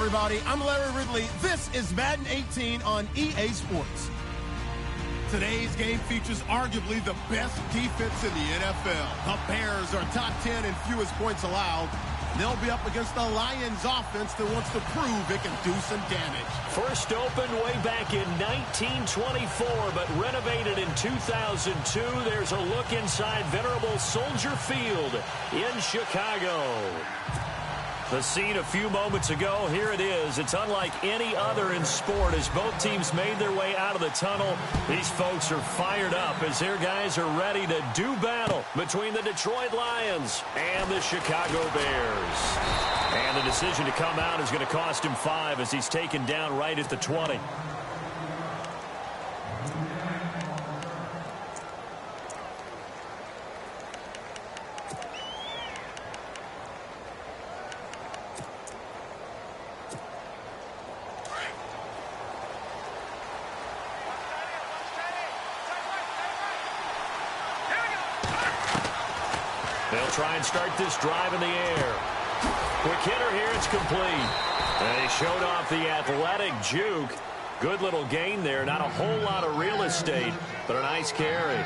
everybody. I'm Larry Ridley. This is Madden 18 on EA Sports. Today's game features arguably the best defense in the NFL. The Bears are top 10 in fewest points allowed. They'll be up against the Lions offense that wants to prove it can do some damage. First opened way back in 1924, but renovated in 2002. There's a look inside venerable Soldier Field in Chicago. The scene a few moments ago, here it is. It's unlike any other in sport as both teams made their way out of the tunnel. These folks are fired up as their guys are ready to do battle between the Detroit Lions and the Chicago Bears. And the decision to come out is going to cost him 5 as he's taken down right at the 20. They'll try and start this drive in the air. Quick hitter here, it's complete. And he showed off the athletic juke. Good little gain there. Not a whole lot of real estate, but a nice carry.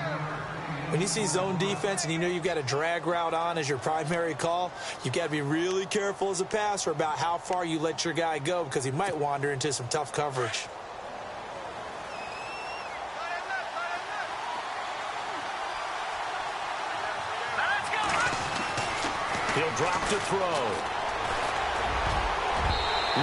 When you see zone defense and you know you've got a drag route on as your primary call, you've got to be really careful as a passer about how far you let your guy go because he might wander into some tough coverage. He'll drop to throw.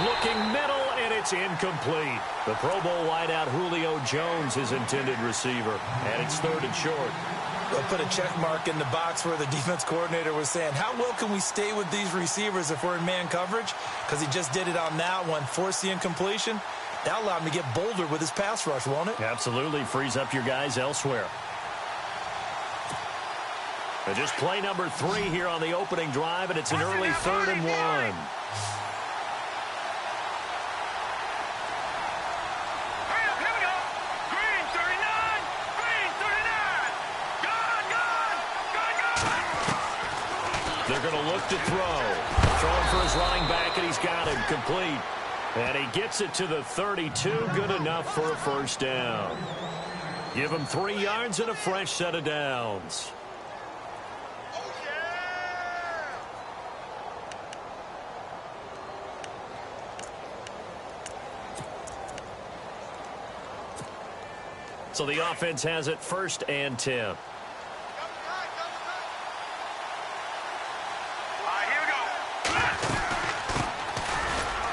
Looking middle, and it's incomplete. The Pro Bowl wideout Julio Jones, his intended receiver. And it's 3rd and short. They'll put a check mark in the box where the defense coordinator was saying, how well can we stay with these receivers if we're in man coverage? Because he just did it on that one, forced the incompletion. That allowed him to get bolder with his pass rush, won't it? Absolutely. Frees up your guys elsewhere. And just play number 3 here on the opening drive, and it's an early 3rd and 1. They're going to look to throw. Throwing for his running back, and he's got him complete. And he gets it to the 32. Good enough for a first down. Give him 3 yards and a fresh set of downs. So the offense has it 1st and 10.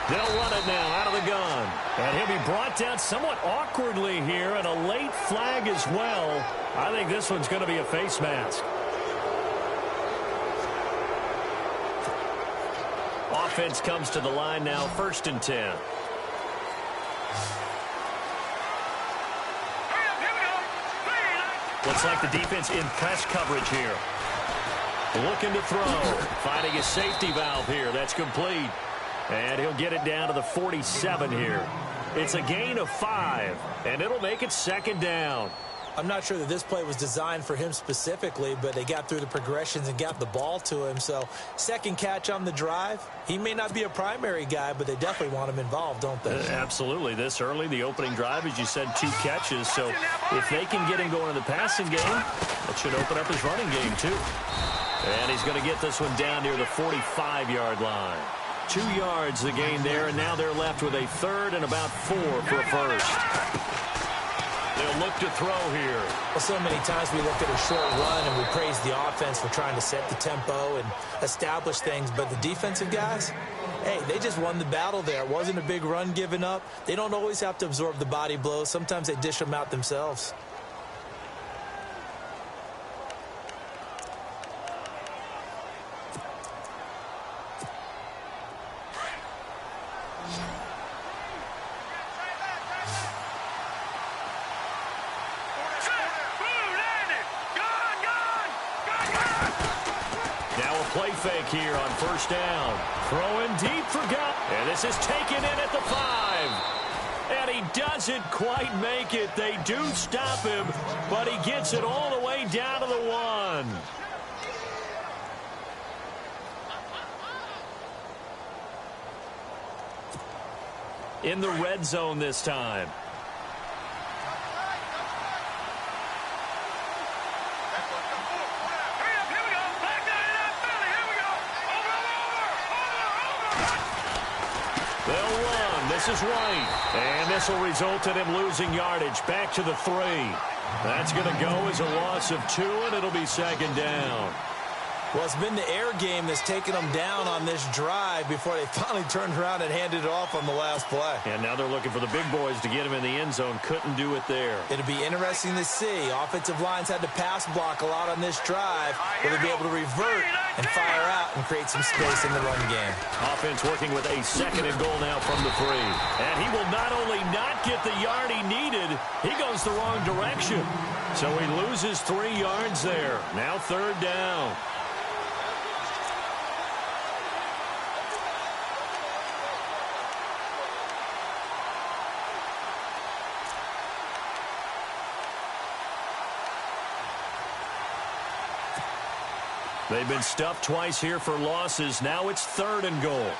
They'll run it now out of the gun. And he'll be brought down somewhat awkwardly here, and a late flag as well. I think this one's going to be a face mask. Offense comes to the line now, 1st and 10. Looks like the defense in press coverage here. Looking to throw. Finding his safety valve here. That's complete. And he'll get it down to the 47 here. It's a gain of 5, and it'll make it 2nd down. I'm not sure that this play was designed for him specifically, but they got through the progressions and got the ball to him. So, 2nd catch on the drive. He may not be a primary guy, but they definitely want him involved, don't they? Absolutely. This early, the opening drive, as you said, 2 catches. So, if they can get him going in the passing game, that should open up his running game, too. And he's going to get this one down near the 45-yard line. 2 yards the gain there, and now they're left with a 3rd and about 4 for a first. They'll look to throw here. Well, so many times we look at a short run and we praise the offense for trying to set the tempo and establish things, but the defensive guys, hey, they just won the battle there. It wasn't a big run given up. They don't always have to absorb the body blows. Sometimes they dish them out themselves. Play fake here on 1st down. Throwing deep for God. And this is taken in at the 5. And he doesn't quite make it. They do stop him, but he gets it all the way down to the 1. in the red zone this time. They'll run. This is right. And this will result in him losing yardage. Back to the 3. That's going to go as a loss of 2, and it'll be second down. Well, it's been the air game that's taken them down on this drive before they finally turned around and handed it off on the last play. And now they're looking for the big boys to get him in the end zone. Couldn't do it there. It'll be interesting to see. Offensive lines had to pass block a lot on this drive. Will they be able to revert and fire out and create some space in the run game? Offense working with a second and goal now from the 3. And he will not only not get the yard he needed, he goes the wrong direction. So he loses 3 yards there. Now third down. They've been stuffed twice here for losses. Now it's third and goal.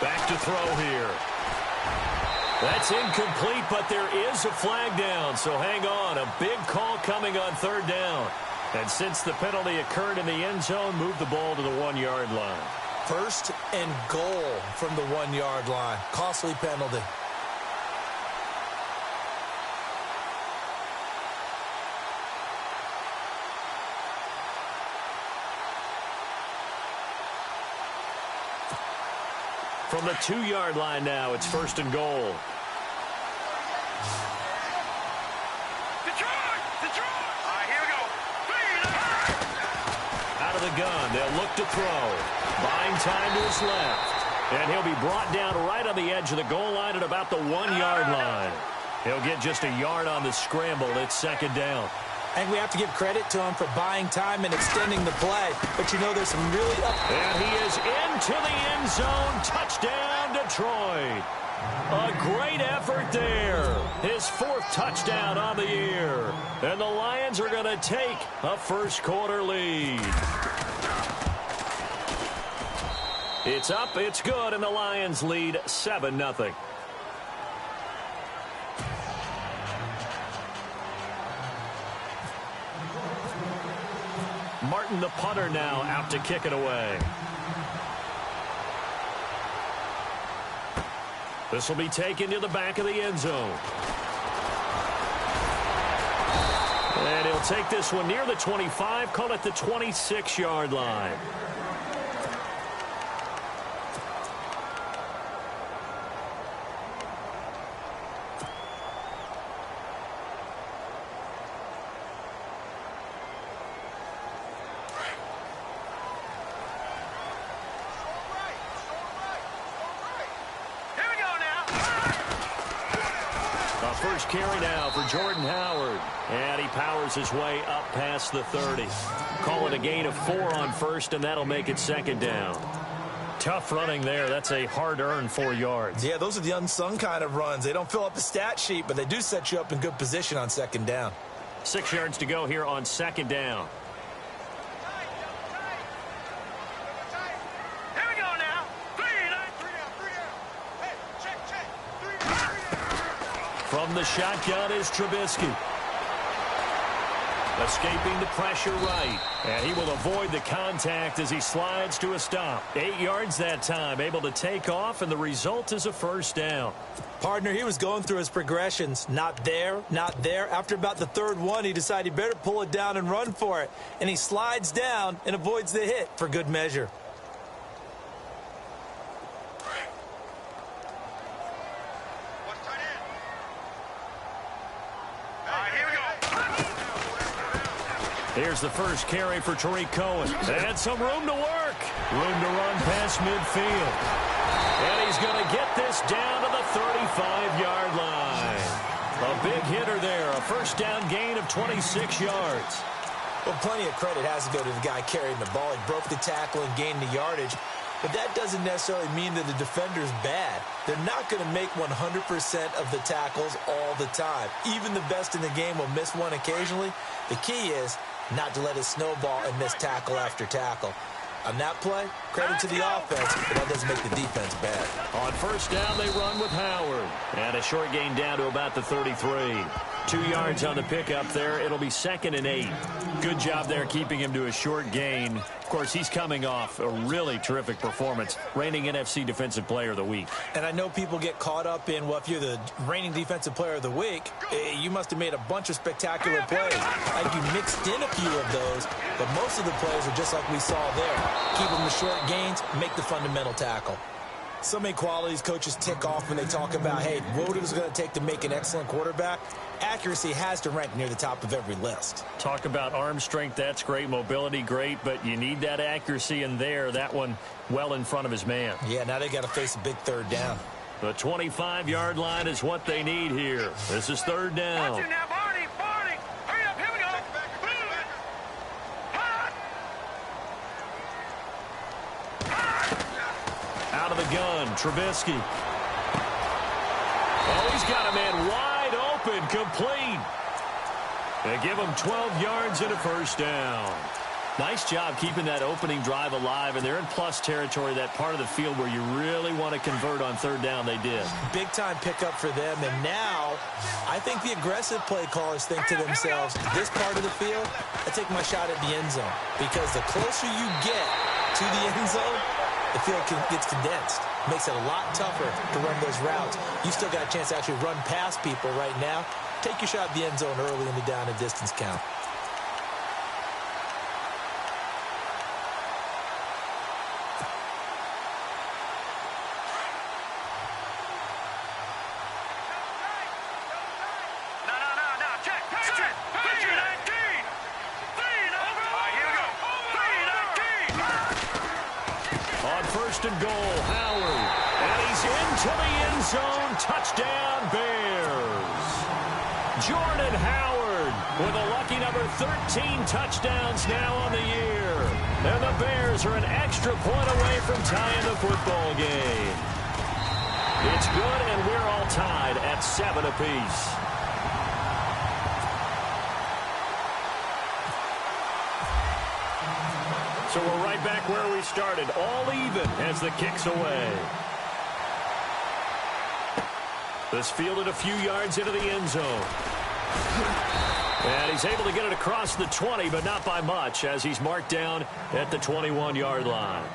Back to throw here. That's incomplete, but there is a flag down. So hang on. A big call coming on third down. And since the penalty occurred in the end zone, move the ball to the 1-yard line. First and goal from the 1-yard line. Costly penalty. From the 2-yard line now, it's first and goal. Here we go. Out of the gun, they'll look to throw. Buying time to his left. And he'll be brought down right on the edge of the goal line at about the 1-yard line. He'll get just a yard on the scramble. It's second down. I think we have to give credit to him for buying time and extending the play. But, you know, there's some really... And he is into the end zone. Touchdown, Detroit. A great effort there. His 4th touchdown on the year. And the Lions are going to take a first-quarter lead. It's up, it's good, and the Lions lead 7-0. Martin, the punter, now out to kick it away. This will be taken to the back of the end zone. And he'll take this one near the 25, call it the 26-yard line. First carry now for Jordan Howard. And he powers his way up past the 30. Call it a gain of 4 on first, and that'll make it second down. Tough running there. That's a hard-earned 4 yards. Yeah, those are the unsung kind of runs. They don't fill up the stat sheet, but they do set you up in good position on second down. 6 yards to go here on second down. From the shotgun is Trubisky. Escaping the pressure right. And he will avoid the contact as he slides to a stop. 8 yards that time, able to take off, and the result is a first down. Partner, he was going through his progressions. Not there, not there. After about the 3rd one, he decided he better pull it down and run for it. And he slides down and avoids the hit for good measure. Here's the first carry for Tariq Cohen. And some room to work. Room to run past midfield. And he's going to get this down to the 35-yard line. A big hitter there. A first down gain of 26 yards. Well, plenty of credit has to go to the guy carrying the ball. He broke the tackle and gained the yardage. But that doesn't necessarily mean that the defender's bad. They're not going to make 100% of the tackles all the time. Even the best in the game will miss one occasionally. The key is not to let it snowball and miss tackle after tackle. On that play, credit to the offense, but that doesn't make the defense bad. On first down, they run with Howard. And a short gain down to about the 33. 2 yards on the pickup there. It'll be 2nd and 8. Good job there keeping him to a short gain. Of course, he's coming off a really terrific performance, reigning NFC Defensive Player of the Week. And I know people get caught up in, well, if you're the reigning Defensive Player of the Week, you must have made a bunch of spectacular plays. Like you mixed in a few of those, but most of the plays are just like we saw there. Keep them to short gains, make the fundamental tackle. So many qualities coaches tick off when they talk about, hey, what is it going to take to make an excellent quarterback? Accuracy has to rank near the top of every list. Talk about arm strength, that's great. Mobility, great, but you need that accuracy in there. That one well in front of his man. Yeah, now they got to face a big 3rd down. The 25-yard line is what they need here. This is 3rd down. Watch it now, Barney. Hurry up, here we go. Out of the gun, Trubisky. Oh, he's got a man wide open, complete. They give him 12 yards and a first down. Nice job keeping that opening drive alive, and they're in plus territory, that part of the field where you really want to convert on 3rd down. They did. Big-time pickup for them, and now I think the aggressive play callers think to themselves, this part of the field, I take my shot at the end zone, because the closer you get to the end zone, the field gets condensed. Makes it a lot tougher to run those routes. You still got a chance to actually run past people right now. Take your shot at the end zone early in the down and distance count. No. Check. Put your 19. 3 over. Here we go. 3-19. On 1st and goal, Howard. And he's into the end zone. Touchdown, Bears. Jordan Howard with a lucky number 13 touchdowns now on the year. And the Bears are an extra point away from tying the football game. It's good, and we're all tied at 7 apiece. So we're right back where we started, all even as the kick's away. This fielded a few yards into the end zone. And he's able to get it across the 20, but not by much, as he's marked down at the 21-yard line.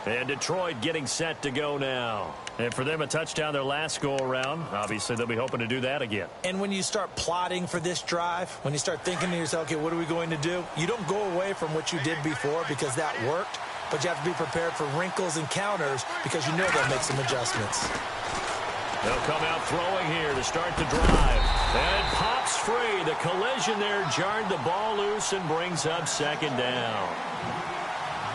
And Detroit getting set to go now. And for them, a touchdown their last go-around. Obviously, they'll be hoping to do that again. And when you start plotting for this drive, when you start thinking to yourself, okay, what are we going to do? You don't go away from what you did before because that worked, but you have to be prepared for wrinkles and counters because you know they'll make some adjustments. They'll come out throwing here to start the drive. And it pops free. The collision there jarred the ball loose and brings up 2nd down.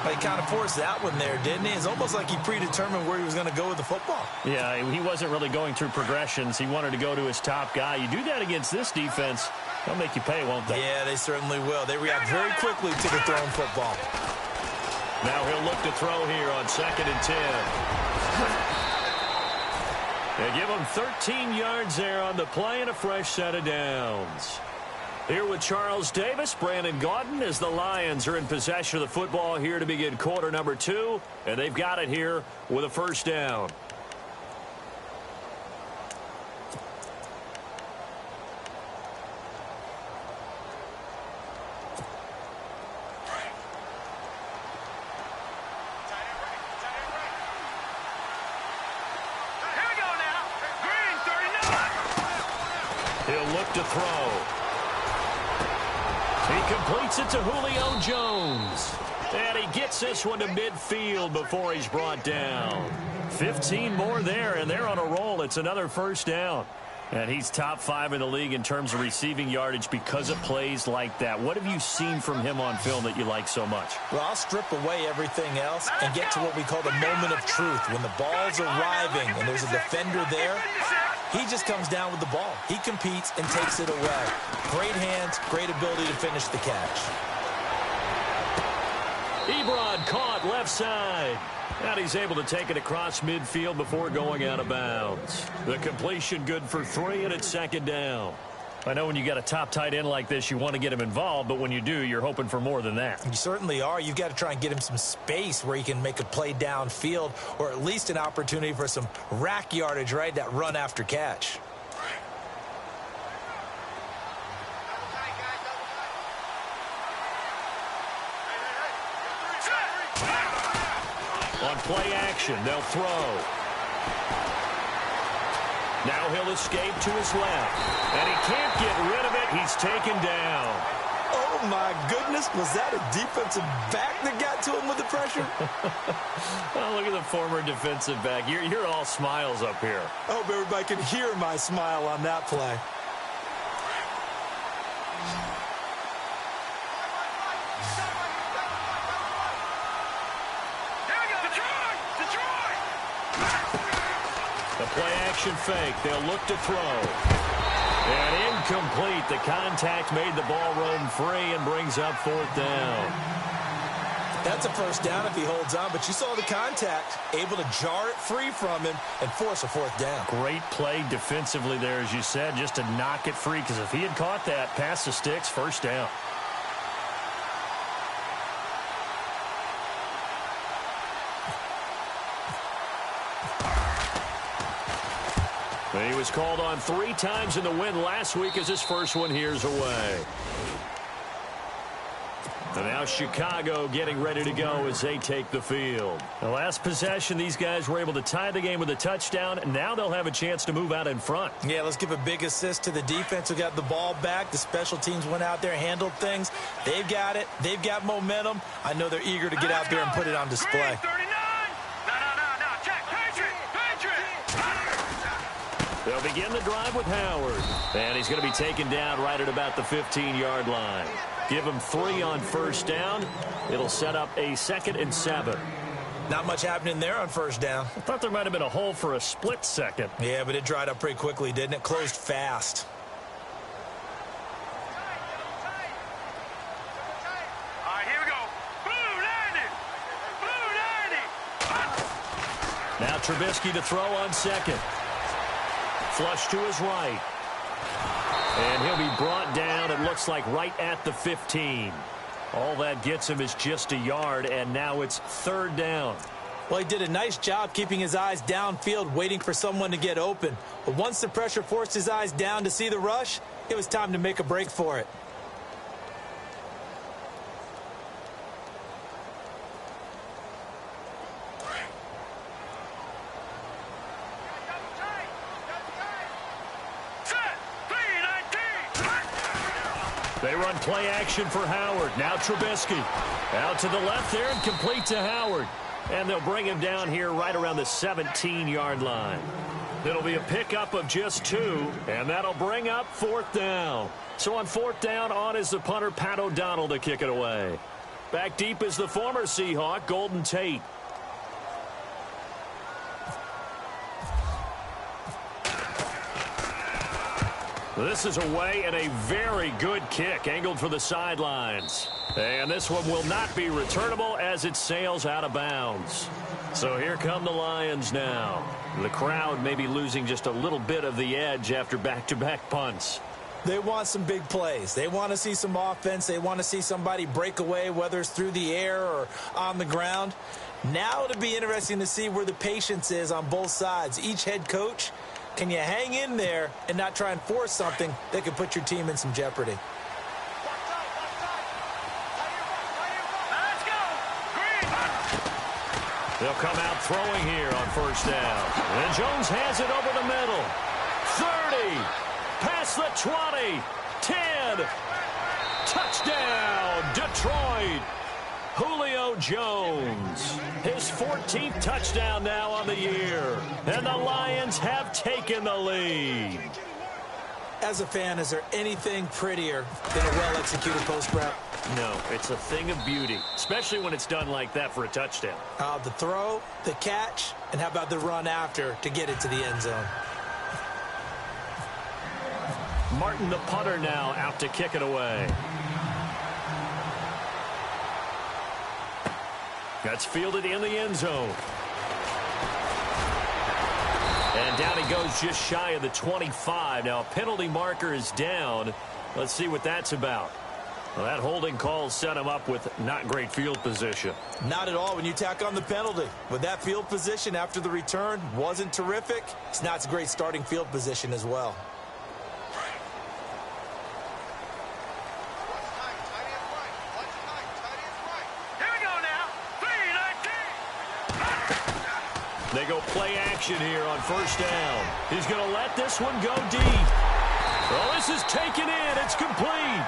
But he kind of forced that one there, didn't he? It's almost like he predetermined where he was going to go with the football. Yeah, he wasn't really going through progressions. He wanted to go to his top guy. You do that against this defense, they'll make you pay, won't they? Yeah, they certainly will. They react very quickly to the thrown football. Now he'll look to throw here on 2nd and 10. They give him 13 yards there on the play and a fresh set of downs. Here with Charles Davis, Brandon Gaudin, as the Lions are in possession of the football here to begin quarter number 2. And they've got it here with a first down. He'll look to throw. He completes it to Julio Jones. And he gets this one to midfield before he's brought down. 15 more there, and they're on a roll. It's another first down. And he's top 5 in the league in terms of receiving yardage because of plays like that. What have you seen from him on film that you like so much? Well, I'll strip away everything else and get to what we call the moment of truth. When the ball's arriving and there's a defender there, he just comes down with the ball. He competes and takes it away. Great hands, great ability to finish the catch. Ebron caught left side. And he's able to take it across midfield before going out of bounds. The completion good for 3, and it's 2nd down. I know when you got a top tight end like this, you want to get him involved, but when you do, you're hoping for more than that. You certainly are. You've got to try and get him some space where he can make a play downfield, or at least an opportunity for some rack yardage, right? That run after catch. On play action, they'll throw. Now he'll escape to his left. And he can't get rid of it. He's taken down. Oh, my goodness. Was that a defensive back that got to him with the pressure? Oh, look at the former defensive back. You're all smiles up here. I hope everybody can hear my smile on that play. Play-action fake. They'll look to throw. And incomplete. The contact made the ball roam free and brings up 4th down. That's a first down if he holds on, but you saw the contact, able to jar it free from him and force a 4th down. Great play defensively there, as you said, just to knock it free, because if he had caught that, pass the sticks, 1st down. He was called on 3 times in the win last week as his first one here's away. And now Chicago getting ready to go as they take the field. The last possession, these guys were able to tie the game with a touchdown, and now they'll have a chance to move out in front. Yeah, let's give a big assist to the defense who got the ball back. The special teams went out there, handled things. They've got it. They've got momentum. I know they're eager to get out there and put it on display. They'll begin the drive with Howard. And he's going to be taken down right at about the 15-yard line. Give him 3 on 1st down. It'll set up a 2nd and 7. Not much happening there on 1st down. I thought there might have been a hole for a split second. Yeah, but it dried up pretty quickly, didn't it? Closed fast. All right, here we go. Blue 90. Blue 90. Now Trubisky to throw on 2nd. Flush to his right. And he'll be brought down, it looks like, right at the 15. All that gets him is just a yard, and now it's 3rd down. Well, he did a nice job keeping his eyes downfield, waiting for someone to get open. But once the pressure forced his eyes down to see the rush, it was time to make a break for it. They run play action for Howard. Now Trubisky. Out to the left there and complete to Howard. And they'll bring him down here right around the 17-yard line. It'll be a pickup of just 2, and that'll bring up 4th down. So on 4th down, on is the punter, Pat O'Donnell, to kick it away. Back deep is the former Seahawk, Golden Tate. This is away and a very good kick, angled for the sidelines. And this one will not be returnable as it sails out of bounds. So here come the Lions now. The crowd may be losing just a little bit of the edge after back-to-back punts. They want some big plays. They want to see some offense. They want to see somebody break away, whether it's through the air or on the ground. Now it'll be interesting to see where the patience is on both sides. Each head coach, can you hang in there and not try and force something that could put your team in some jeopardy? They'll come out throwing here on 1st down. And Jones has it over the middle. 30. Past the 20. 10. Touchdown, Detroit. Julio Jones. His 14th touchdown now on the year. And the Lions have taken the lead. As a fan, is there anything prettier than a well-executed post route? No, it's a thing of beauty, especially when it's done like that for a touchdown. The throw, the catch, and how about the run after to get it to the end zone? Martin, the punter, now out to kick it away. That's fielded in the end zone. And down he goes just shy of the 25. Now a penalty marker is down. Let's see what that's about. Well, that holding call set him up with not great field position. Not at all when you tack on the penalty. With that field position after the return wasn't terrific. It's not a great starting field position as well. Here we go now. 3-19. They go play action here on first down. He's going to let this one go deep. Well, this is taken in. It's complete.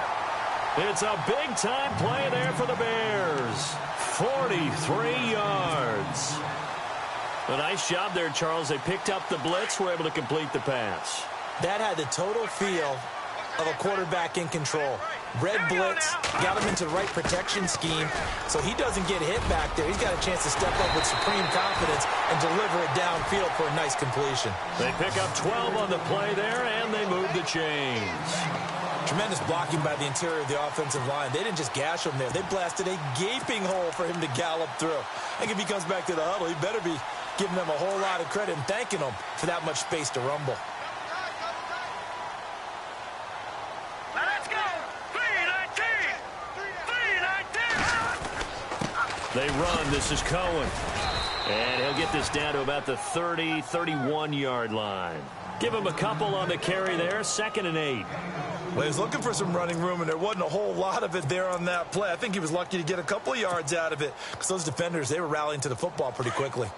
It's a big-time play there for the Bears. 43 yards. A nice job there, Charles. They picked up the blitz, were able to complete the pass. That had the total feel of a quarterback in control. Red blitz, got him into the right protection scheme, so he doesn't get hit back there. He's got a chance to step up with supreme confidence and deliver it downfield for a nice completion. They pick up 12 on the play there, and they move the chains. Tremendous blocking by the interior of the offensive line. They didn't just gash him there. They blasted a gaping hole for him to gallop through. I think if he comes back to the huddle, he better be giving them a whole lot of credit and thanking them for that much space to rumble. Let's go. 3-19. 3-19. They run. This is Cohen. And he'll get this down to about the 30, 31-yard line. Give him a couple on the carry there. 2nd and 8. Well, he was looking for some running room, and there wasn't a whole lot of it there on that play. I think he was lucky to get a couple of yards out of it because those defenders, they were rallying to the football pretty quickly.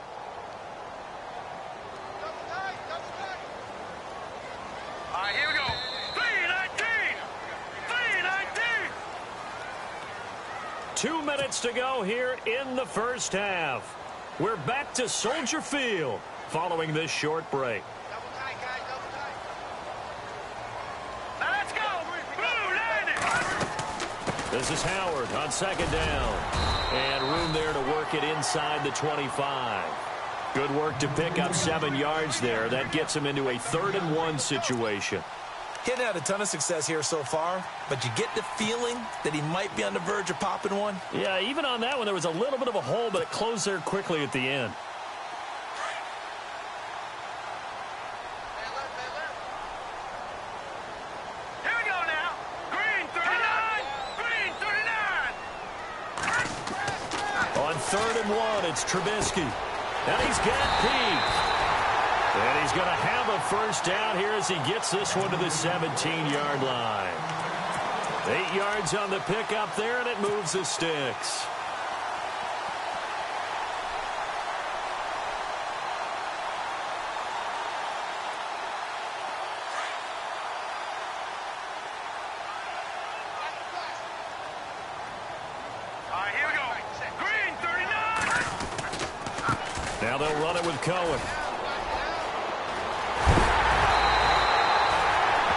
All right, here we go. 3-19. 3-19. 2 minutes to go here in the first half. We're back to Soldier Field following this short break. This is Howard on 2nd down. And room there to work it inside the 25. Good work to pick up 7 yards there. That gets him into a 3rd and 1 situation. He hadn't had a ton of success here so far, but you get the feeling that he might be on the verge of popping one. Yeah, even on that one, there was a little bit of a hole, but it closed there quickly at the end. On 3rd and 1, it's Trubisky. And he's got Peak. And he's going to have a first down here as he gets this one to the 17-yard line. 8 yards on the pickup there, and it moves the sticks. Now they'll run it with Cohen.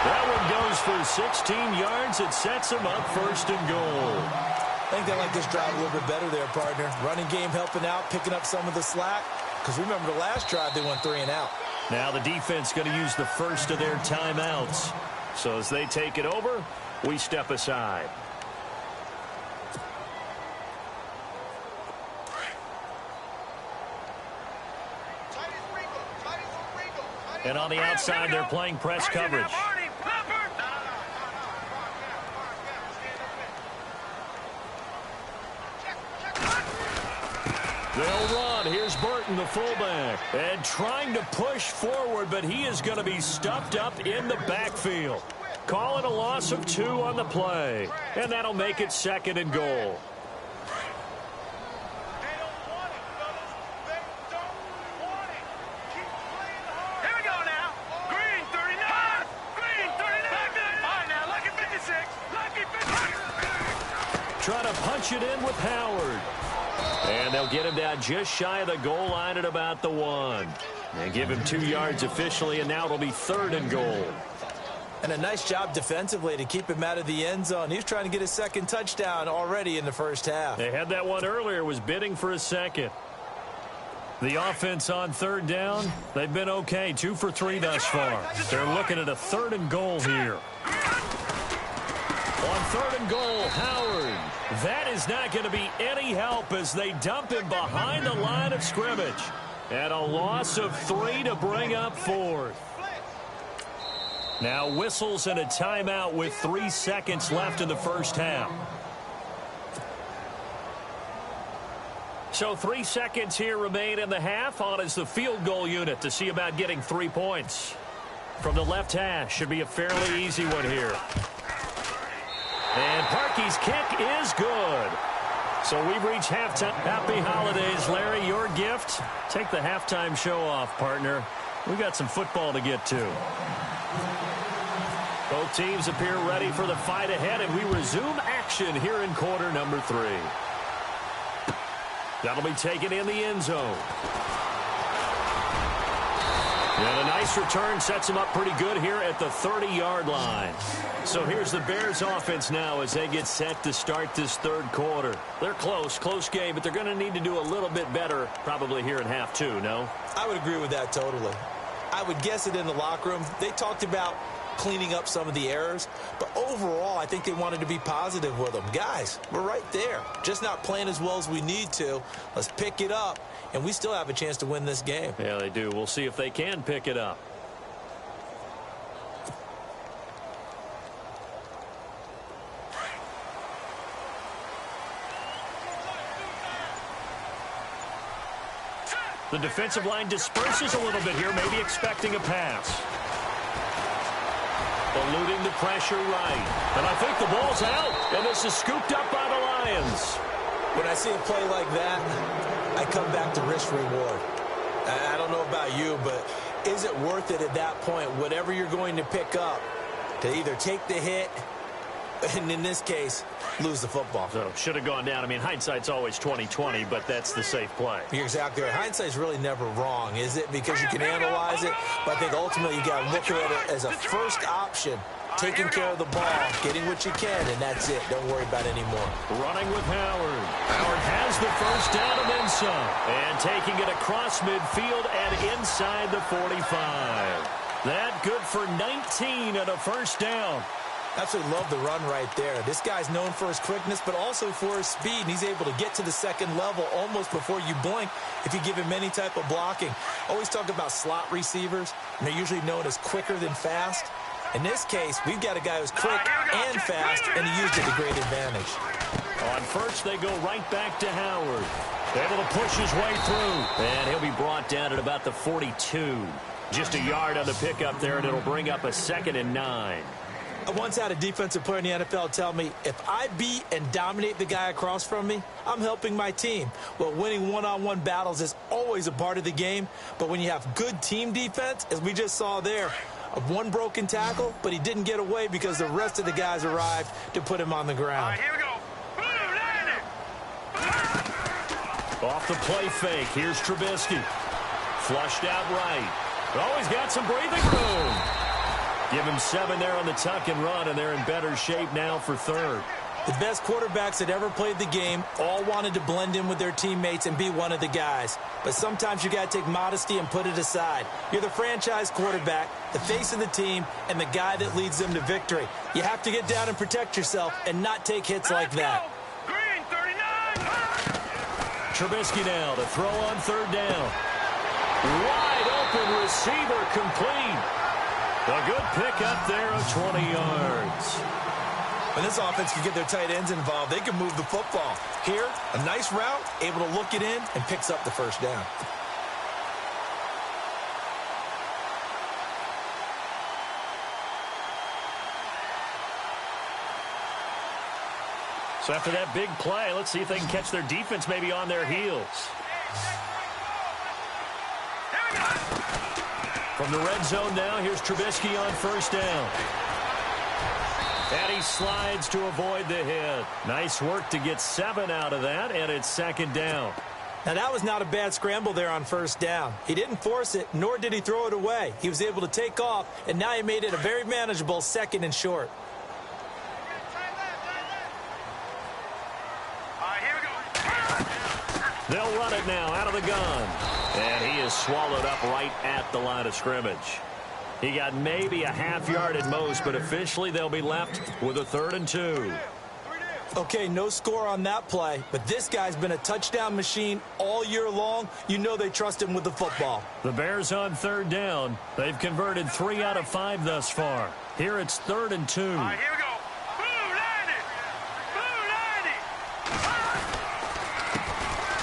That one goes for 16 yards. It sets him up 1st and goal. I think they like this drive a little bit better there, partner. Running game helping out, picking up some of the slack. Because remember the last drive, they went 3 and out. Now the defense going to use the first of their timeouts. So as they take it over, we step aside. And on the outside, they're playing press coverage. They'll run. Here's Burton, the fullback. And trying to push forward, but he is going to be stuffed up in the backfield. Call it a loss of 2 on the play. And that'll make it 2nd and goal. Trying to punch it in with Howard. And they'll get him down just shy of the goal line at about the 1. And give him 2 yards officially, and now it'll be 3rd and goal. And a nice job defensively to keep him out of the end zone. He's trying to get his 2nd touchdown already in the first half. They had that one earlier, was bidding for a 2nd. The offense on 3rd down, they've been okay, 2 for 3 thus far. They're looking at a 3rd and goal here. On 3rd and goal, Howard. That is not going to be any help as they dump him behind the line of scrimmage. And a loss of 3 to bring up 4th. Now whistles and a timeout with 3 seconds left in the first half. So 3 seconds here remain in the half. On is the field goal unit to see about getting 3 points. From the left hash, should be a fairly easy one here. And Parkey's kick is good. So we've reached halftime. Happy holidays, Larry. Your gift? Take the halftime show off, partner. We got some football to get to. Both teams appear ready for the fight ahead, and we resume action here in quarter number 3. That'll be taken in the end zone. And a nice return sets him up pretty good here at the 30-yard line. So here's the Bears offense now as they get set to start this third quarter. They're close game, but they're going to need to do a little bit better probably here in half 2, no? I would agree with that totally. I would guess it in the locker room. They talked about cleaning up some of the errors, but overall I think they wanted to be positive with them. Guys, we're right there, just not playing as well as we need to. Let's pick it up, and we still have a chance to win this game. Yeah, they do. We'll see if they can pick it up. The defensive line disperses a little bit here, maybe expecting a pass. Eluding the pressure right. And I think the ball's out. And this is scooped up by the Lions. When I see a play like that, I come back to risk reward. I don't know about you, but is it worth it at that point, whatever you're going to pick up, to either take the hit, and in this case, lose the football? So should have gone down. I mean, hindsight's always 20/20, but that's the safe play. You're exactly right. Hindsight's really never wrong, is it? Because you can analyze it, but I think ultimately you got to look at it as a first option, taking care of the ball, getting what you can, and that's it. Don't worry about it anymore. Running with Howard. Howard has the first down and then some. And taking it across midfield and inside the 45. That good for 19 and a first down. Absolutely love the run right there. This guy's known for his quickness, but also for his speed. And he's able to get to the second level almost before you blink if you give him any type of blocking. Always talk about slot receivers, and they're usually known as quicker than fast. In this case, we've got a guy who's quick and fast, and he used it to great advantage. On first, they go right back to Howard. Able to push his way through. And he'll be brought down at about the 42. Just a yard on the pickup there, and it'll bring up a 2nd and 9. I once had a defensive player in the NFL tell me, if I beat and dominate the guy across from me, I'm helping my team. Well, winning one-on-one battles is always a part of the game, but when you have good team defense, as we just saw there, one broken tackle, but he didn't get away because the rest of the guys arrived to put him on the ground. All right, here we go. Off the play fake, here's Trubisky. Flushed out right. Oh, he's got some breathing room. Give him 7 there on the tuck and run, and they're in better shape now for third. The best quarterbacks that ever played the game all wanted to blend in with their teammates and be one of the guys. But sometimes you got to take modesty and put it aside. You're the franchise quarterback, the face of the team, and the guy that leads them to victory. You have to get down and protect yourself and not take hits like that. Green 39. Trubisky now to throw on third down. Wide open receiver complete. A good pickup there of 20 yards. When this offense can get their tight ends involved, they can move the football. Here, a nice route, able to look it in, and picks up the first down. So after that big play, let's see if they can catch their defense maybe on their heels. From the red zone now, here's Trubisky on first down. And he slides to avoid the hit. Nice work to get 7 out of that, and it's 2nd down. Now, that was not a bad scramble there on first down. He didn't force it, nor did he throw it away. He was able to take off, and now he made it a very manageable 2nd and short. All right, here we go. They'll run it now out of the gun. And he is swallowed up right at the line of scrimmage. He got maybe a half yard at most, but officially they'll be left with a 3rd and 2. Okay, no score on that play, but this guy's been a touchdown machine all year long. You know they trust him with the football. The Bears on third down. They've converted 3 out of 5 thus far. Here it's 3rd and 2. All right, here we go. Blue 90. Blue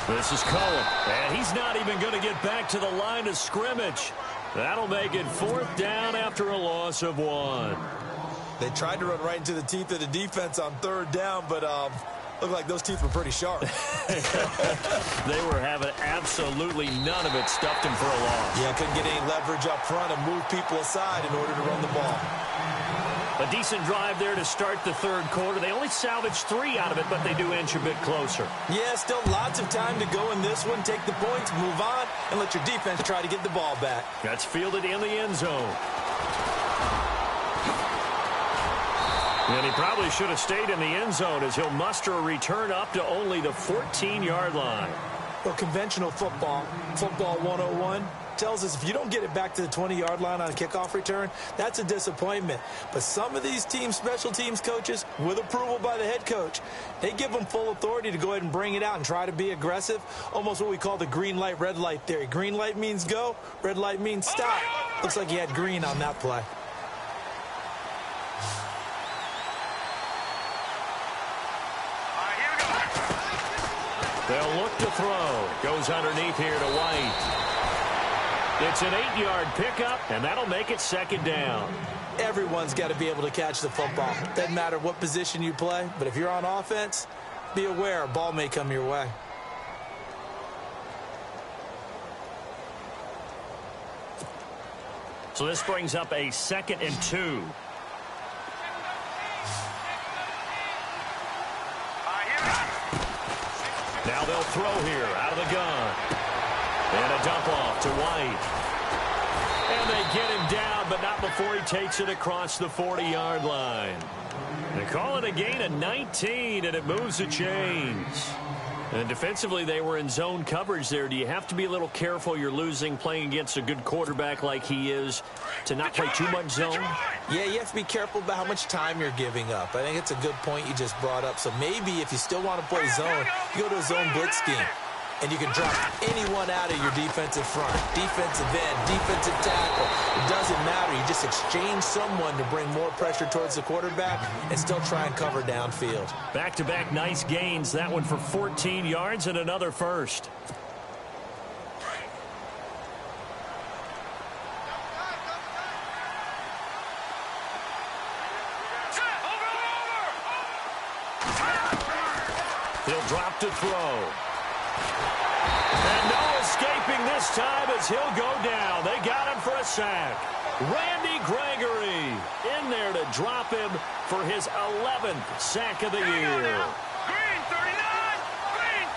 90. This is Cullen, and he's not even going to get back to the line of scrimmage. That'll make it 4th down after a loss of 1. They tried to run right into the teeth of the defense on 3rd down, but looked like those teeth were pretty sharp. They were having absolutely none of it, stuffed him for a loss. Yeah, couldn't get any leverage up front and move people aside in order to run the ball. A decent drive there to start the 3rd quarter. They only salvaged 3 out of it, but they do inch a bit closer. Yeah, still lots of time to go in this one. Take the points, move on, and let your defense try to get the ball back. That's fielded in the end zone. And he probably should have stayed in the end zone as he'll muster a return up to only the 14-yard line. Well, conventional football 101, tells us if you don't get it back to the 20-yard line on a kickoff return, that's a disappointment. But some of these team special teams coaches, with approval by the head coach, they give them full authority to go ahead and bring it out and try to be aggressive, almost what we call the green light, red light theory. Green light means go, red light means stop. Looks like he had green on that play. They'll look to throw. Goes underneath here to White. It's an 8-yard pickup, and that'll make it 2nd down. Everyone's got to be able to catch the football. Doesn't matter what position you play, but if you're on offense, be aware a ball may come your way. So this brings up a 2nd and 2. Now they'll throw here out of the gun. And a dump off to White. And they get him down, but not before he takes it across the 40-yard line. They call it a gain of 19, and it moves the chains. And defensively, they were in zone coverage there. Do you have to be a little careful? You're losing playing against a good quarterback like he is to not play too much zone? Yeah, you have to be careful about how much time you're giving up. I think it's a good point you just brought up. So maybe if you still want to play zone, you go to a zone blitz scheme. And you can drop anyone out of your defensive front, defensive end, defensive tackle. It doesn't matter. You just exchange someone to bring more pressure towards the quarterback and still try and cover downfield. Back-to-back nice gains. That one for 14 yards and another first. He'll drop to throw. And no escaping this time as he'll go down. They got him for a sack. Randy Gregory in there to drop him for his 11th sack of the year. Green 39. Green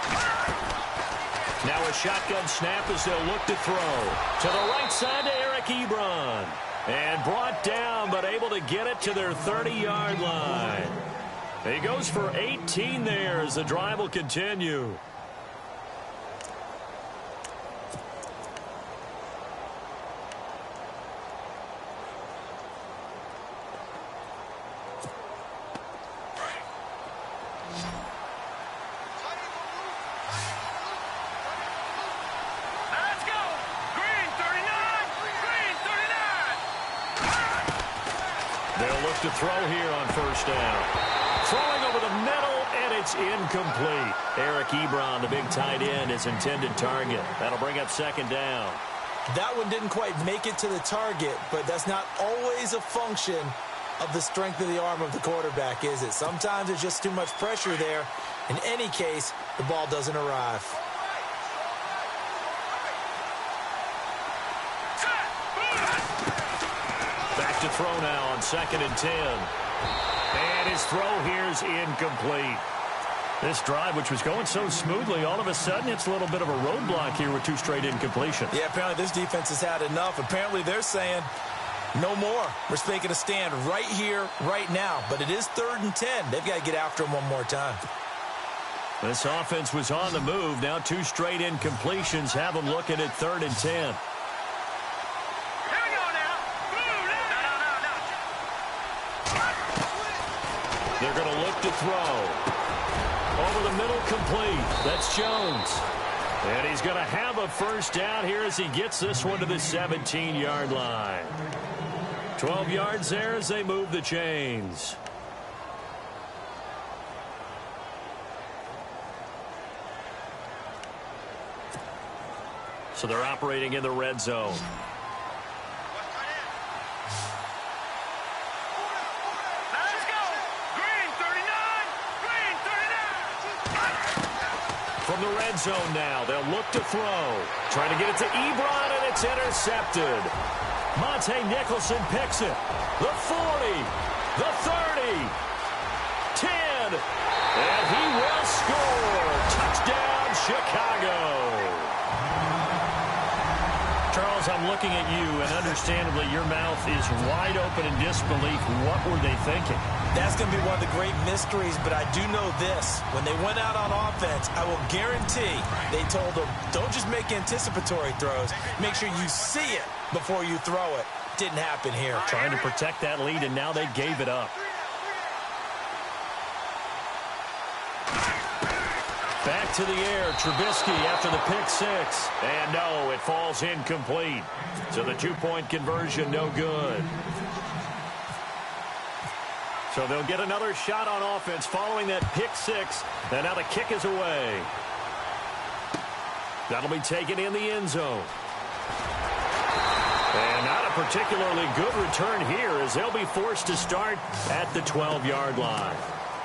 39. Now a shotgun snap as they'll look to throw. To the right side to Eric Ebron. And brought down, but able to get it to their 30-yard line. He goes for 18 there as the drive will continue. Let's go. Green 39. Green 39. They'll look to throw here on 1st down. Throwing over the middle, and it's incomplete. Eric Ebron, the big tight end, his intended target. That'll bring up 2nd down. That one didn't quite make it to the target, but that's not always a function of the strength of the arm of the quarterback, is it? Sometimes there's just too much pressure there. In any case, the ball doesn't arrive. Back to throw now on 2nd and 10. And his throw here is incomplete. This drive, which was going so smoothly, all of a sudden it's a little bit of a roadblock here with 2 straight incompletions. Yeah, apparently this defense has had enough. Apparently they're saying no more. We're making a stand right here, right now. But it is 3rd and 10. They've got to get after him one more time. This offense was on the move. Now 2 straight incompletions have them looking at 3rd and 10. They're going to look complete. That's Jones. And he's going to have a first down here as he gets this one to the 17-yard line. 12 yards there as they move the chains. So they're operating in the red zone. From the red zone now, they'll look to throw. Trying to get it to Ebron, and it's intercepted. Monte Nicholson picks it. The 40, the 30, 10, and he will score. Touchdown, Chicago. Charles, I'm looking at you, and understandably, your mouth is wide open in disbelief. What were they thinking? That's going to be one of the great mysteries, but I do know this. When they went out on offense, I will guarantee they told them, don't just make anticipatory throws. Make sure you see it before you throw it. Didn't happen here. Trying to protect that lead, and now they gave it up. Back to the air, Trubisky after the pick six. And no, it falls incomplete. So the two-point conversion, no good. So they'll get another shot on offense following that pick six. And now the kick is away. That'll be taken in the end zone. And not a particularly good return here as they'll be forced to start at the 12-yard line.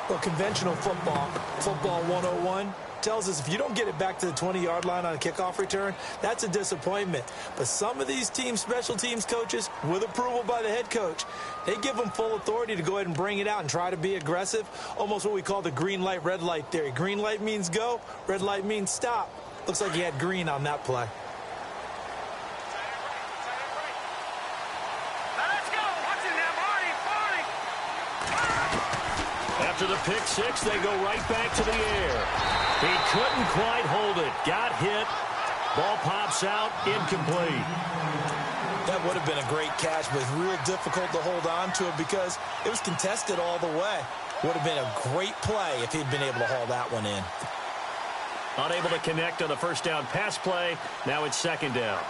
Well, conventional football 101, tells us if you don't get it back to the 20-yard line on a kickoff return, that's a disappointment. But some of these teams, special teams coaches, with approval by the head coach, they give them full authority to go ahead and bring it out and try to be aggressive, almost what we call the green light, red light theory. Green light means go, red light means stop. Looks like he had green on that play. After the pick six, they go right back to the air. He couldn't quite hold it. Got hit. Ball pops out. Incomplete. That would have been a great catch, but real difficult to hold on to it because it was contested all the way. Would have been a great play if he'd been able to haul that one in. Unable to connect on the first down pass play. Now it's second down.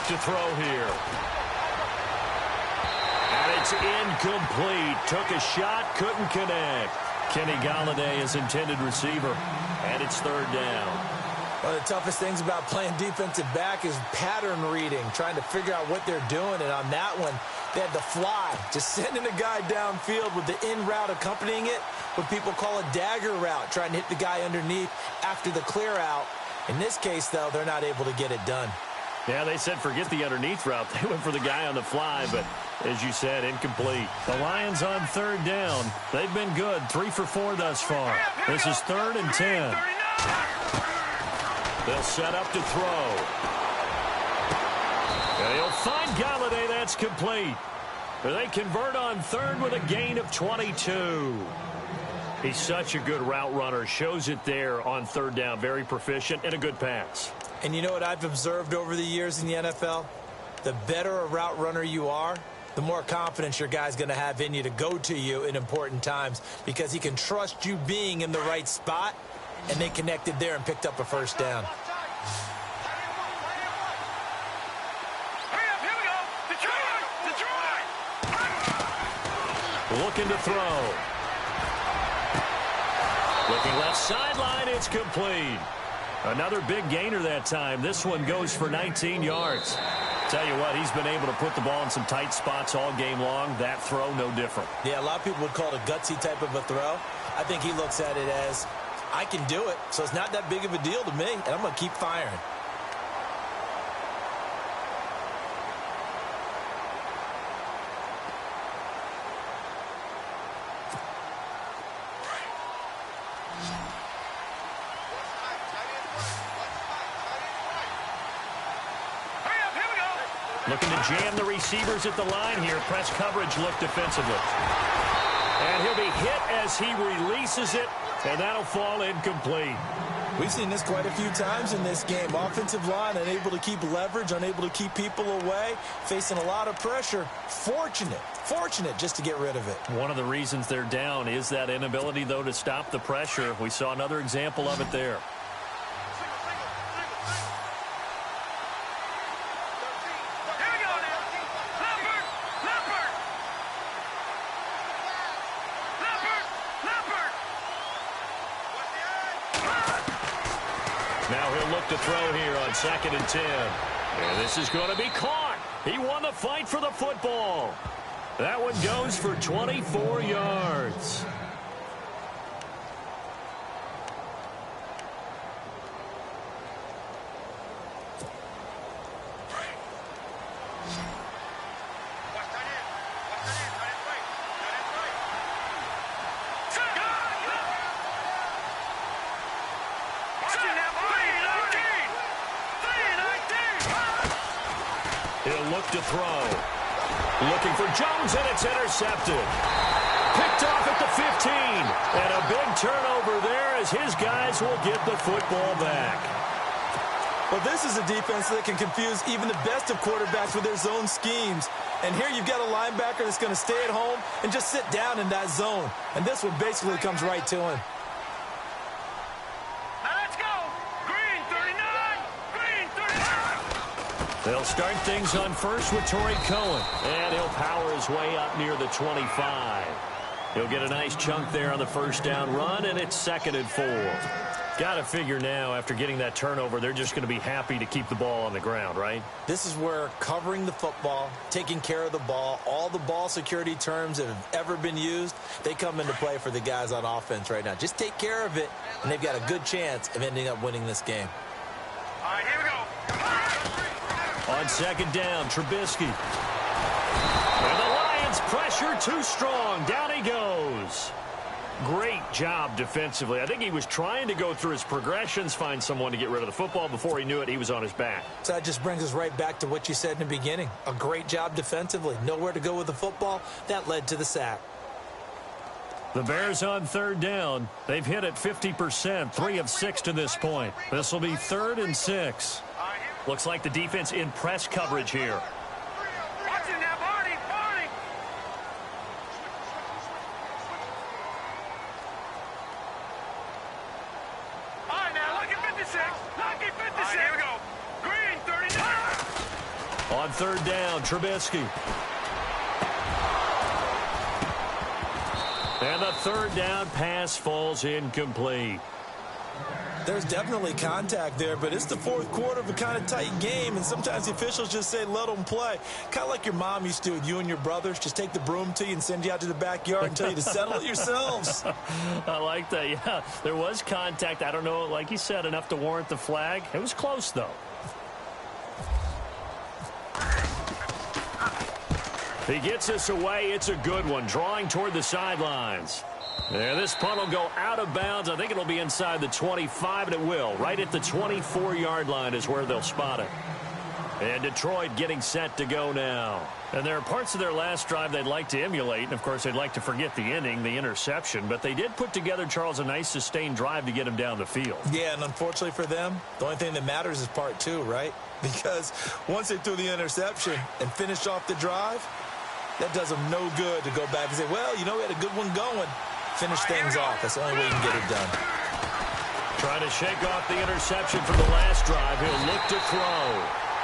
To throw here. And it's incomplete. Took a shot, couldn't connect. Kenny Golladay is intended receiver. And it's third down. One of the toughest things about playing defensive back is pattern reading, trying to figure out what they're doing. And on that one, they had to fly, just sending a guy downfield with the in route accompanying it, what people call a dagger route, trying to hit the guy underneath after the clear out. In this case, though, they're not able to get it done. Yeah, they said forget the underneath route. They went for the guy on the fly, but as you said, incomplete. The Lions on third down. They've been good, 3 for 4 thus far. This is 3rd and 10. They'll set up to throw. And he'll find Golladay. That's complete. They convert on third with a gain of 22. He's such a good route runner. Shows it there on third down. Very proficient and a good pass. And you know what I've observed over the years in the NFL? The better a route runner you are, the more confidence your guy's going to have in you to go to you in important times because he can trust you being in the right spot, and they connected there and picked up a first down. Looking to throw. Looking left sideline, it's complete. Another big gainer that time. This one goes for 19 yards. Tell you what, he's been able to put the ball in some tight spots all game long. That throw, no different. Yeah, a lot of people would call it a gutsy type of a throw. I think he looks at it as, I can do it, so it's not that big of a deal to me, and I'm going to keep firing. Looking to jam the receivers at the line here. Press coverage look defensively. And he'll be hit as he releases it, and that'll fall incomplete. We've seen this quite a few times in this game. Offensive line unable to keep leverage, unable to keep people away, facing a lot of pressure. Fortunate just to get rid of it. One of the reasons they're down is that inability, though, to stop the pressure. We saw another example of it there. Now he'll look to throw here on 2nd and 10. And this is going to be caught. He won the fight for the football. That one goes for 24 yards. He'll look to throw. Looking for Jones, and it's intercepted. Picked off at the 15. And a big turnover there as his guys will get the football back. Well, this is a defense that can confuse even the best of quarterbacks with their zone schemes. And here you've got a linebacker that's going to stay at home and just sit down in that zone. And this one basically comes right to him. They'll start things on first with Torrey Cohen. And he'll power his way up near the 25. He'll get a nice chunk there on the first down run, and it's 2nd and 4. Got to figure now, after getting that turnover, they're just going to be happy to keep the ball on the ground, right? This is where covering the football, taking care of the ball, all the ball security terms that have ever been used, they come into play for the guys on offense right now. Just take care of it, and they've got a good chance of ending up winning this game. All right, here we go. On 2nd down, Trubisky. And the Lions pressure too strong. Down he goes. Great job defensively. I think he was trying to go through his progressions, find someone to get rid of the football. Before he knew it, he was on his back. So that just brings us right back to what you said in the beginning. A great job defensively. Nowhere to go with the football. That led to the sack. The Bears on 3rd down. They've hit it 50%, 3 of 6 to this point. This will be 3rd and 6. Looks like the defense in press coverage here. Watching now, Barney. All right, now, lucky 56. Lucky 56. All right, here we go. Green, 39. On 3rd down, Trubisky. And the 3rd down pass falls incomplete. There's definitely contact there, but it's the 4th quarter of a kind of tight game, and sometimes the officials just say, let them play. Kind of like your mom used to with you and your brothers. Just take the broom to you and send you out to the backyard and tell you to settle it yourselves. I like that, yeah. There was contact. I don't know, like you said, enough to warrant the flag. It was close, though. He gets us away. It's a good one, drawing toward the sidelines. And this punt will go out of bounds. I think it'll be inside the 25, and it will. Right at the 24-yard line is where they'll spot it. And Detroit getting set to go now. And there are parts of their last drive they'd like to emulate. And, of course, they'd like to forget the inning, the interception. But they did put together, Charles, a nice sustained drive to get him down the field. Yeah, and unfortunately for them, the only thing that matters is part 2, right? Because once they threw the interception and finished off the drive, that does them no good to go back and say, well, you know, we had a good one going. Finish things off. That's the only way you can get it done. Trying to shake off the interception from the last drive. He'll look to throw.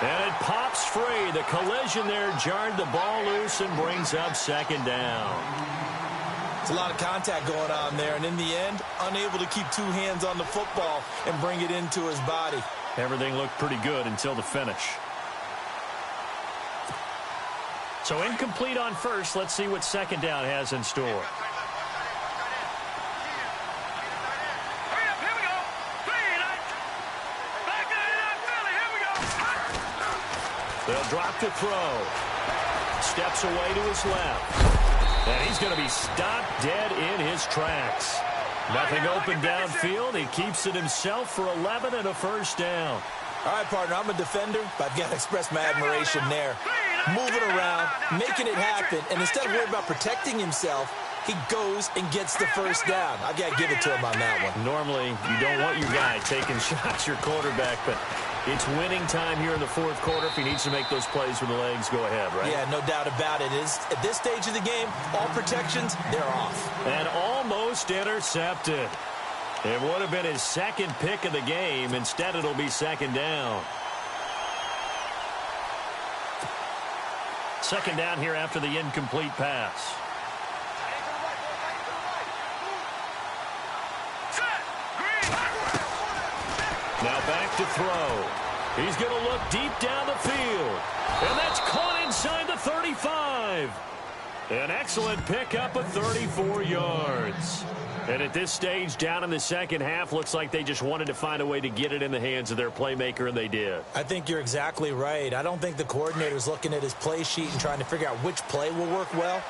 And it pops free. The collision there jarred the ball loose and brings up 2nd down. It's a lot of contact going on there. And in the end, unable to keep 2 hands on the football and bring it into his body. Everything looked pretty good until the finish. So incomplete on first. Let's see what 2nd down has in store. They'll drop to throw. Steps away to his left. And he's going to be stopped dead in his tracks. Nothing open downfield. He keeps it himself for 11 and a first down. All right, partner, I'm a defender, but I've got to express my admiration there. Moving around, making it happen, and instead of worrying about protecting himself, he goes and gets the first down. I got to give it to him on that one. Normally, you don't want your guy taking shots, your quarterback, but it's winning time here in the fourth quarter. If he needs to make those plays with the legs, go ahead, right? Yeah, no doubt about it. At this stage of the game, all protections, they're off. And almost intercepted. It would have been his second pick of the game. Instead, it'll be second down. Second down here after the incomplete pass. Now back to throw. He's going to look deep down the field. And that's caught inside the 35. An excellent pickup of 34 yards. And at this stage, down in the second half, looks like they just wanted to find a way to get it in the hands of their playmaker, and they did. I think you're exactly right. I don't think the coordinator's looking at his play sheet and trying to figure out which play will work well.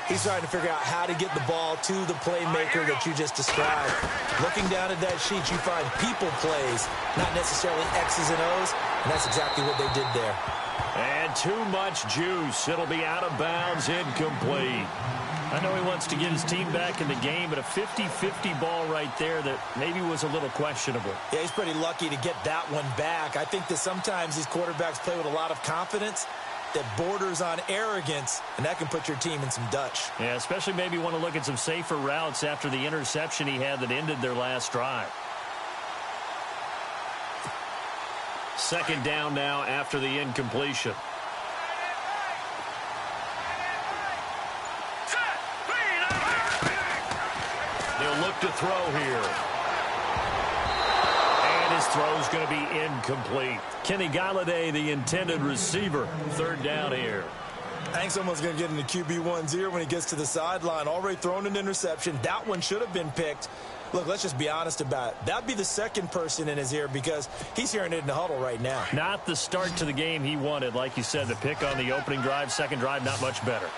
He's trying to figure out how to get the ball to the playmaker that you just described. Looking down at that sheet, you find people plays, not necessarily X's and O's, and that's exactly what they did there. And too much juice. It'll be out of bounds, incomplete. I know he wants to get his team back in the game, but a 50-50 ball right there that maybe was a little questionable. Yeah, he's pretty lucky to get that one back. I think that sometimes these quarterbacks play with a lot of confidence that borders on arrogance, and that can put your team in some Dutch. Yeah, especially maybe want to look at some safer routes after the interception he had that ended their last drive. Second down now after the incompletion. They'll look to throw here. And his throw's going to be incomplete. Kenny Galladay, the intended receiver. Third down here. I think someone's going to get into QB1's ear when he gets to the sideline. Already thrown an interception. That one should have been picked. Look, let's just be honest about it. That'd be the second person in his ear because he's hearing it in the huddle right now. Not the start to the game he wanted. Like you said, the pick on the opening drive, second drive, not much better.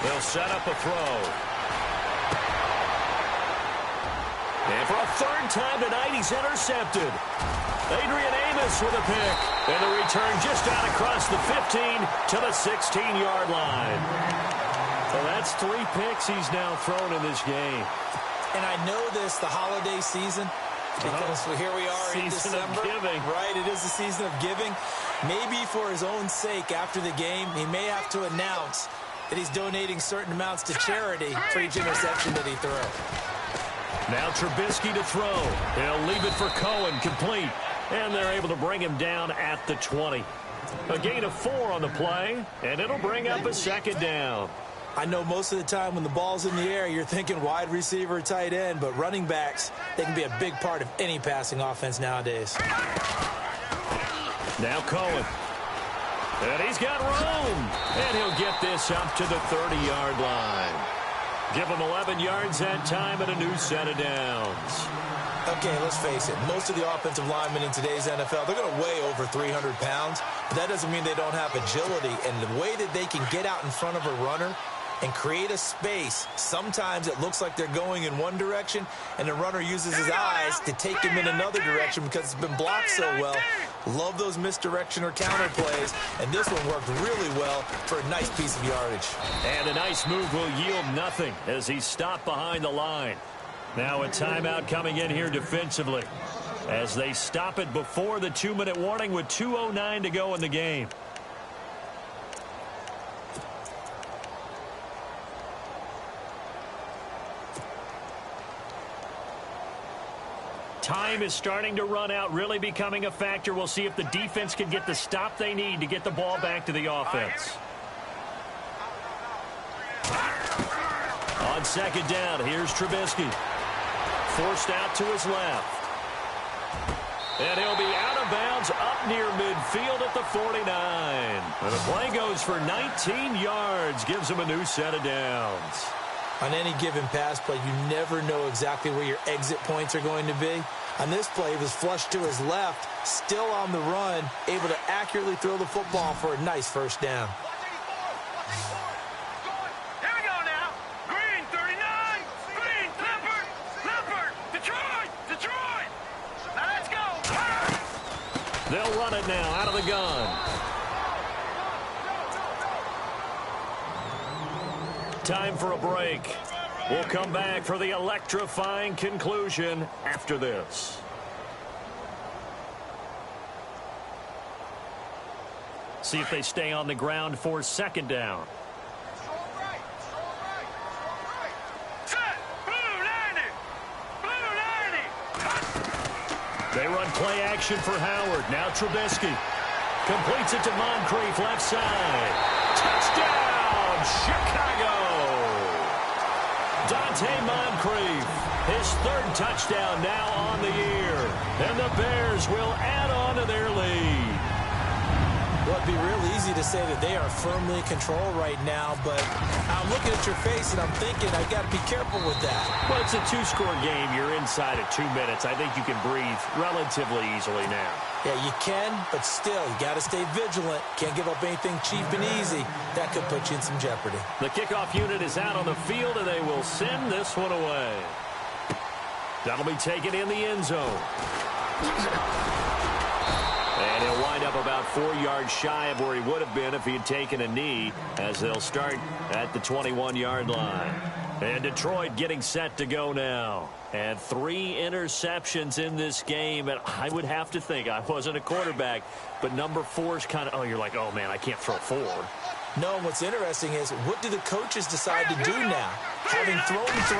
They'll set up a throw. And for a third time tonight, he's intercepted. Adrian Amos with a pick. And the return just out across the 15 to the 16-yard line. So that's 3 picks he's now thrown in this game. And I know this, the holiday season, because here we are in December. Season of giving. Right, it is the season of giving. Maybe for his own sake after the game, he may have to announce that he's donating certain amounts to charity for each interception that he throws. Now Trubisky to throw. He'll leave it for Cohen, complete. And they're able to bring him down at the 20. A gain of 4 on the play, and it'll bring up a second down. I know most of the time when the ball's in the air, you're thinking wide receiver, tight end, but running backs, they can be a big part of any passing offense nowadays. Now Cohen. And he's got room. And he'll get this up to the 30-yard line. Give him 11 yards that time and a new set of downs. Okay, let's face it. Most of the offensive linemen in today's NFL, they're going to weigh over 300 pounds. But that doesn't mean they don't have agility. And the way that they can get out in front of a runner and create a space, sometimes it looks like they're going in one direction, and the runner uses his eyes to take him in another direction because it's been blocked so well. Love those misdirection or counter plays, and this one worked really well for a nice piece of yardage. And a nice move will yield nothing as he's stopped behind the line. Now a timeout coming in here defensively as they stop it before the 2-minute warning with 2:09 to go in the game. Time is starting to run out, really becoming a factor. We'll see if the defense can get the stop they need to get the ball back to the offense. On second down, here's Trubisky. Forced out to his left. And he'll be out of bounds up near midfield at the 49. And the play goes for 19 yards, gives him a new set of downs. On any given pass play, you never know exactly where your exit points are going to be. On this play, he was flushed to his left, still on the run, able to accurately throw the football for a nice first down. Here we go now. Green, 39. Green, Leopard, Detroit. Now let's go. They'll run it now out of the gun. Time for a break. We'll come back for the electrifying conclusion after this. See if they stay on the ground for second down. They run play action for Howard. Now Trubisky completes it to Moncrief, left side. Touchdown, Chicago! Dante Moncrief, his third touchdown now on the year. And the Bears will add on to their lead. Well, it'd be real easy to say that they are firmly in control right now, but I'm looking at your face and I'm thinking I've got to be careful with that. Well, it's a two-score game. You're inside of 2 minutes. I think you can breathe relatively easily now. Yeah, you can, but still, you got to stay vigilant. Can't give up anything cheap and easy. That could put you in some jeopardy. The kickoff unit is out on the field, and they will send this one away. That'll be taken in the end zone. And he'll wind up about 4 yards shy of where he would have been if he had taken a knee, as they'll start at the 21-yard line. And Detroit getting set to go now. And 3 interceptions in this game. And I would have to think, I wasn't a quarterback, but number 4 is kind of, oh, you're like, oh, man, I can't throw 4. No, and what's interesting is, what do the coaches decide to do now? Having thrown 3,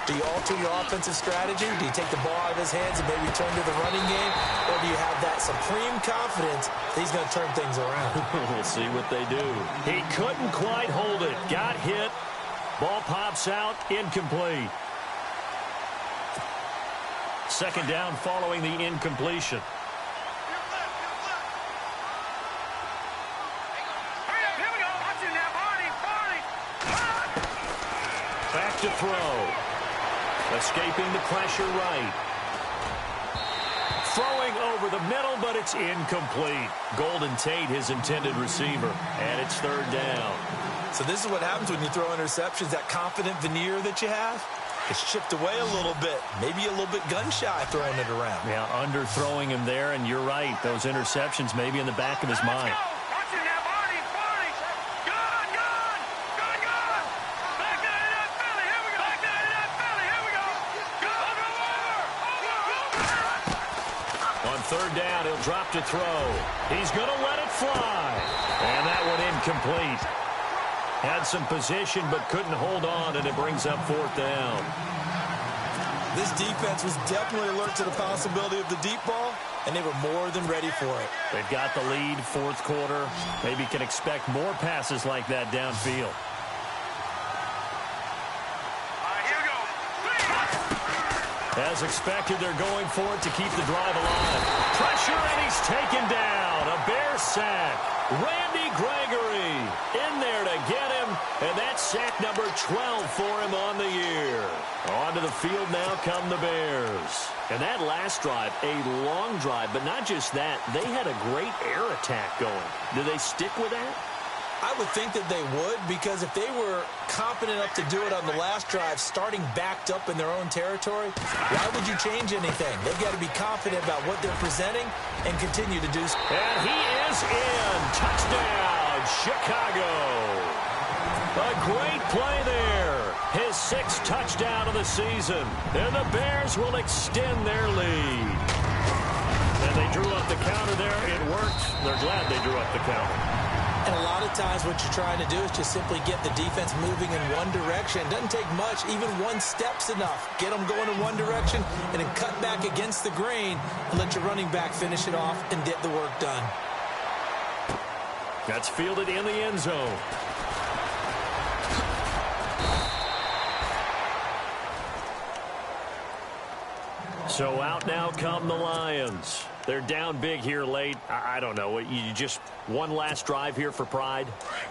do you alter your offensive strategy? Do you take the ball out of his hands and maybe turn to the running game? Or do you have that supreme confidence that he's going to turn things around? We'll see what they do. He couldn't quite hold it. Got hit. Ball pops out. Incomplete. Second down following the incompletion. Back to throw. Escaping the pressure right. Throwing over the middle, but it's incomplete. Golden Tate, his intended receiver. And it's third down. So this is what happens when you throw interceptions. That confident veneer that you have, it's chipped away a little bit. Maybe a little bit gun-shy throwing it around. Yeah, underthrowing him there, and you're right. Those interceptions may be in the back of his mind. Third down, he'll drop to throw. He's going to let it fly. And that one incomplete. Had some position but couldn't hold on, and it brings up fourth down. This defense was definitely alert to the possibility of the deep ball, and they were more than ready for it. They've got the lead, fourth quarter. Maybe can expect more passes like that downfield. As expected, they're going for it to keep the drive alive. Pressure, and he's taken down. A Bear sack. Randy Gregory in there to get him, and that's sack number 12 for him on the year. Onto the field now come the Bears. And that last drive, a long drive, but not just that. They had a great air attack going. Do they stick with that? I would think that they would, because if they were confident enough to do it on the last drive, starting backed up in their own territory, why would you change anything? They've got to be confident about what they're presenting and continue to do so. And he is in. Touchdown, Chicago. A great play there. His 6th touchdown of the season. And the Bears will extend their lead. And they drew up the counter there. It worked. They're glad they drew up the counter. And a lot of times what you're trying to do is just simply get the defense moving in one direction. It doesn't take much. Even one step's enough. Get them going in one direction and then cut back against the grain and let your running back finish it off and get the work done. That's fielded in the end zone. So out now come the Lions. They're down big here late. I don't know. You just one last drive here for pride?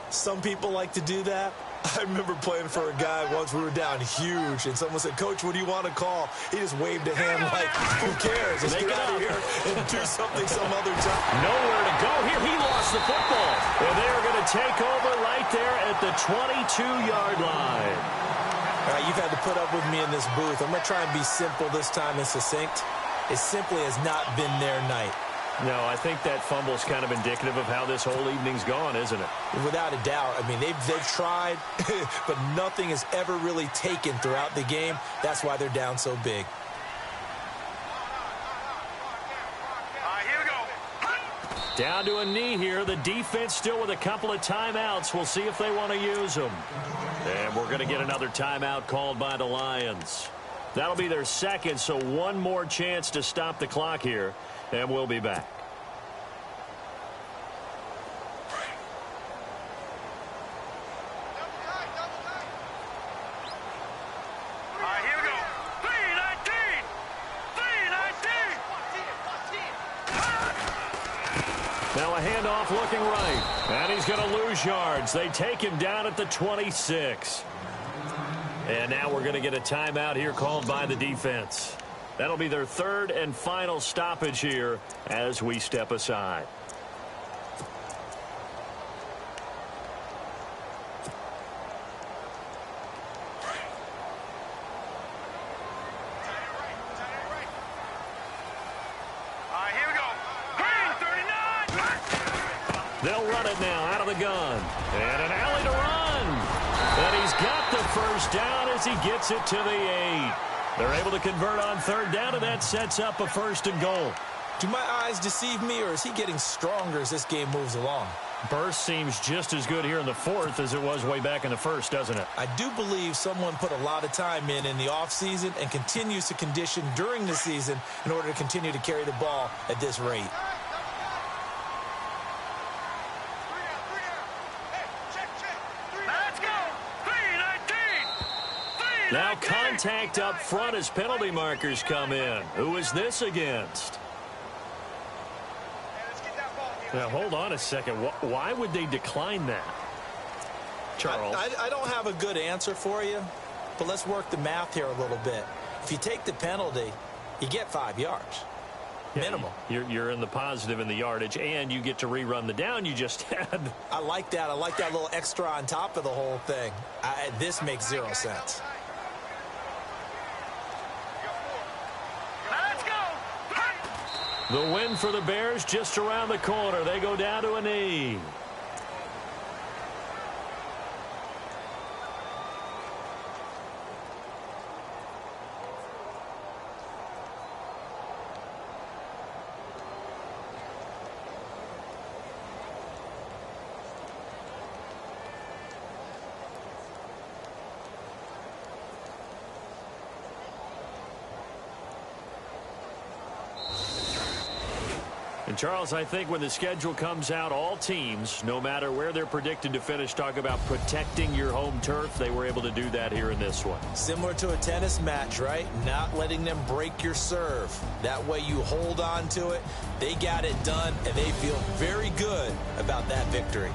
Some people like to do that. I remember playing for a guy once. We were down huge, and someone said, "Coach, what do you want to call?" He just waved a hand like, who cares? Let's get out of here and do something some other time. Nowhere to go here. He lost the football. And they're going to take over right there at the 22-yard line. All right, you've had to put up with me in this booth. I'm going to try and be simple this time and succinct. It simply has not been their night. No, I think that fumble is kind of indicative of how this whole evening's gone, isn't it? Without a doubt. I mean, they've tried, but nothing has ever really taken throughout the game. That's why they're down so big. Here we go. Down to a knee here. The defense still with a couple of timeouts. We'll see if they want to use them. And we're going to get another timeout called by the Lions. That'll be their second, so one more chance to stop the clock here. And we'll be back. Here we go. 3-19. 3-19. Now a handoff looking right. And he's going to lose yards. They take him down at the 26. And now we're going to get a timeout here called by the defense. That'll be their third and final stoppage here as we step aside. Here we go. Green, 39. They'll run it now out of the gun. And an alley to run. And he's got the first down as he gets it to the 8. They're able to convert on third down, and that sets up a first and goal. Do my eyes deceive me, or is he getting stronger as this game moves along? Burst seems just as good here in the fourth as it was way back in the first, doesn't it? I do believe someone put a lot of time in the offseason and continues to condition during the season in order to continue to carry the ball at this rate. Let's go. 3-19. Now contact up front as penalty markers come in. Who is this against? Now, hold on a second. Why would they decline that? Charles? I don't have a good answer for you, but let's work the math here a little bit. If you take the penalty, you get 5 yards. Minimum. You're in the positive in the yardage, and you get to rerun the down you just had. I like that. I like that little extra on top of the whole thing. This makes 0 sense. Let's go. The win for the Bears just around the corner. They go down to a knee. And Charles, I think when the schedule comes out, all teams, no matter where they're predicted to finish, talk about protecting your home turf. They were able to do that here in this one. Similar to a tennis match, right? Not letting them break your serve. That way you hold on to it. They got it done, and they feel very good about that victory.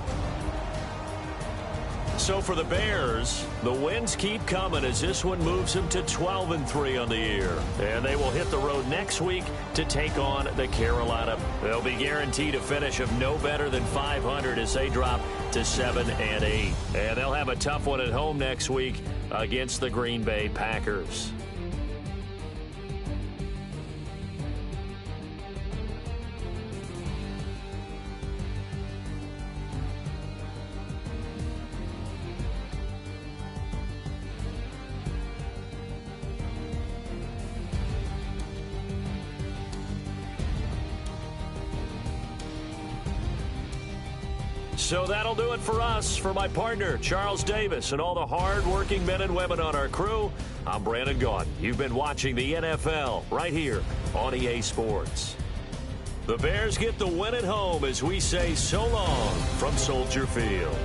So for the Bears, the wins keep coming as this one moves them to 12-3 on the year. And they will hit the road next week to take on the Carolina. They'll be guaranteed a finish of no better than 500 as they drop to 7-8. And they'll have a tough one at home next week against the Green Bay Packers. So that'll do it for us. For my partner, Charles Davis, and all the hard-working men and women on our crew, I'm Brandon Gaudin. You've been watching the NFL right here on EA Sports. The Bears get the win at home as we say so long from Soldier Field.